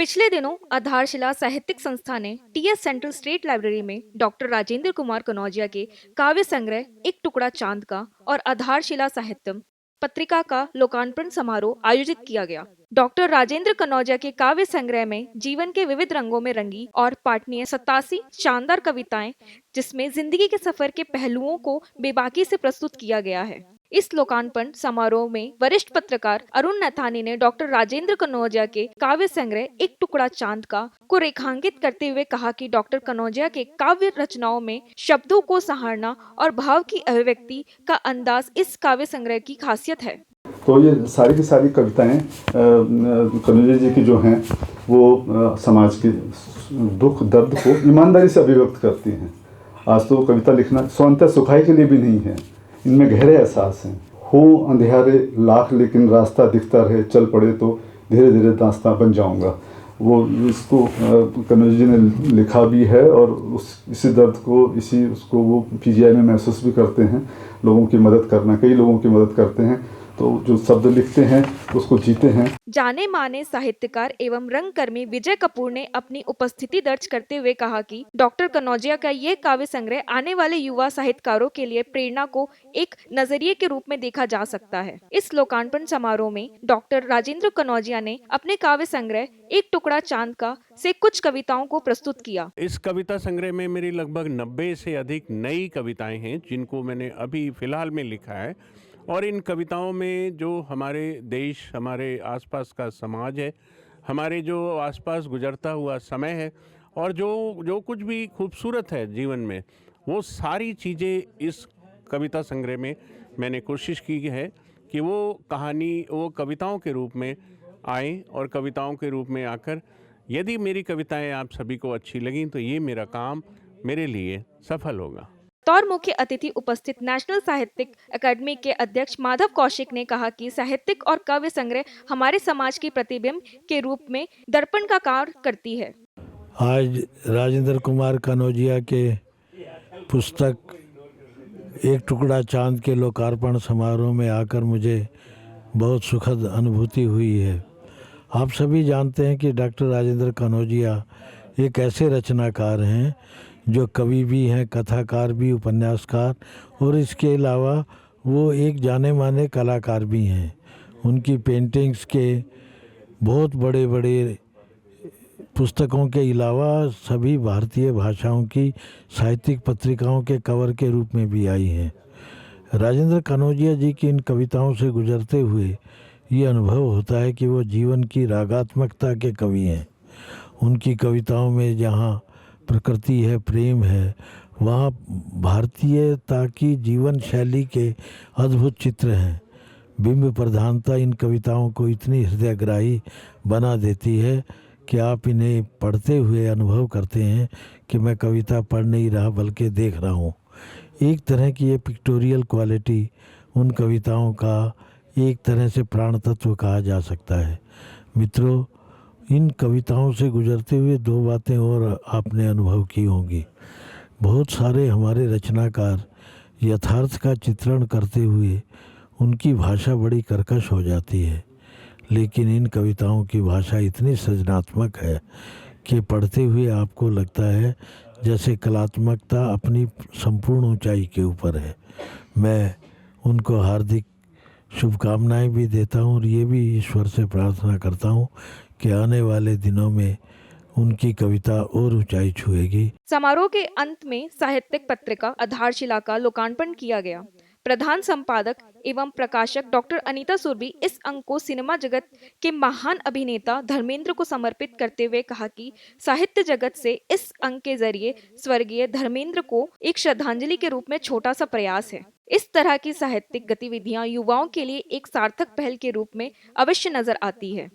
पिछले दिनों आधारशिला साहित्यिक संस्था ने टीएस सेंट्रल स्टेट लाइब्रेरी में डॉक्टर राजेंद्र कुमार कनौजिया के काव्य संग्रह एक टुकड़ा चांद का और आधारशिला साहित्यम पत्रिका का लोकार्पण समारोह आयोजित किया गया। डॉक्टर राजेंद्र कनौजिया के काव्य संग्रह में जीवन के विविध रंगों में रंगी और पाठनीय 87 शानदार कविताएं, जिसमें जिंदगी के सफर के पहलुओं को बेबाकी से प्रस्तुत किया गया है। इस लोकार्पण समारोह में वरिष्ठ पत्रकार अरुण नैथानी ने डॉक्टर राजेंद्र कनौजिया के काव्य संग्रह एक टुकड़ा चांद का को रेखांकित करते हुए कहा कि डॉक्टर कनौजिया के काव्य रचनाओं में शब्दों को सहारना और भाव की अभिव्यक्ति का अंदाज इस काव्य संग्रह की खासियत है। तो ये सारी की सारी कविताएं कनौजिया जी की जो हैं वो समाज के दुख दर्द को ईमानदारी से अभिव्यक्त करती हैं। आज तो कविता लिखना स्वतंत्र सुखाई के लिए भी नहीं है, इनमें गहरे एहसास हैं। हो अंधेरे लाख लेकिन रास्ता दिखता रहे, चल पड़े तो धीरे धीरे दास्तां बन जाऊंगा। वो इसको कनौजिया जी ने लिखा भी है और इसी दर्द को उसको वो पीजीआई में महसूस भी करते हैं। लोगों की मदद करना, कई लोगों की मदद करते हैं, तो जो शब्द लिखते हैं उसको जीते हैं। जाने माने साहित्यकार एवं रंगकर्मी विजय कपूर ने अपनी उपस्थिति दर्ज करते हुए कहा कि डॉक्टर कनौजिया का ये काव्य संग्रह आने वाले युवा साहित्यकारों के लिए प्रेरणा को एक नजरिए के रूप में देखा जा सकता है। इस लोकार्पण समारोह में डॉक्टर राजेंद्र कनौजिया ने अपने काव्य संग्रह एक टुकड़ा चांद का से कुछ कविताओं को प्रस्तुत किया। इस कविता संग्रह में मेरी लगभग 90 से अधिक नई कविताएं हैं जिनको मैंने अभी फिलहाल में लिखा है। और इन कविताओं में जो हमारे देश, हमारे आसपास का समाज है, हमारे जो आसपास गुजरता हुआ समय है और जो कुछ भी खूबसूरत है जीवन में, वो सारी चीज़ें इस कविता संग्रह में मैंने कोशिश की है कि वो कहानी वो कविताओं के रूप में आए और कविताओं के रूप में आकर यदि मेरी कविताएं आप सभी को अच्छी लगीं तो ये मेरा काम मेरे लिए सफल होगा। और मुख्य अतिथि उपस्थित नेशनल साहित्यिक अकादमी के अध्यक्ष माधव कौशिक ने कहा कि साहित्यिक और काव्य संग्रह हमारे समाज की प्रतिबिंब के रूप में दर्पण का कार्य करती है। आज राजेंद्र कुमार कनौजिया के पुस्तक एक टुकड़ा चांद के लोकार्पण समारोह में आकर मुझे बहुत सुखद अनुभूति हुई है। आप सभी जानते हैं कि डॉक्टर राजेंद्र कनौजिया एक ऐसे रचनाकार हैं जो कवि भी हैं, कथाकार भी, उपन्यासकार, और इसके अलावा वो एक जाने माने कलाकार भी हैं। उनकी पेंटिंग्स के बहुत बड़े बड़े पुस्तकों के अलावा सभी भारतीय भाषाओं की साहित्यिक पत्रिकाओं के कवर के रूप में भी आई हैं। राजेंद्र कनौजिया जी की इन कविताओं से गुजरते हुए ये अनुभव होता है कि वो जीवन की रागात्मकता के कवि हैं। उनकी कविताओं में जहाँ प्रकृति है, प्रेम है, वहाँ भारतीयता की जीवन शैली के अद्भुत चित्र हैं। बिंब प्रधानता इन कविताओं को इतनी हृदयग्राही बना देती है कि आप इन्हें पढ़ते हुए अनुभव करते हैं कि मैं कविता पढ़ नहीं रहा बल्कि देख रहा हूँ। एक तरह की ये पिक्टोरियल क्वालिटी उन कविताओं का एक तरह से प्राण तत्व कहा जा सकता है। मित्रों, इन कविताओं से गुजरते हुए दो बातें और आपने अनुभव की होंगी। बहुत सारे हमारे रचनाकार यथार्थ का चित्रण करते हुए उनकी भाषा बड़ी कर्कश हो जाती है, लेकिन इन कविताओं की भाषा इतनी सृजनात्मक है कि पढ़ते हुए आपको लगता है जैसे कलात्मकता अपनी संपूर्ण ऊंचाई के ऊपर है। मैं उनको हार्दिक शुभकामनाएं भी देता हूं और ये भी ईश्वर से प्रार्थना करता हूं कि आने वाले दिनों में उनकी कविता और ऊंचाई छुएगी। समारोह के अंत में साहित्यिक पत्रिका आधारशिला का लोकार्पण किया गया। प्रधान संपादक एवं प्रकाशक डॉक्टर अनीता सुरभि इस अंक को सिनेमा जगत के महान अभिनेता धर्मेंद्र को समर्पित करते हुए कहा कि साहित्य जगत से इस अंक के जरिए स्वर्गीय धर्मेंद्र को एक श्रद्धांजलि के रूप में छोटा सा प्रयास है। इस तरह की साहित्यिक गतिविधियां युवाओं के लिए एक सार्थक पहल के रूप में अवश्य नजर आती है।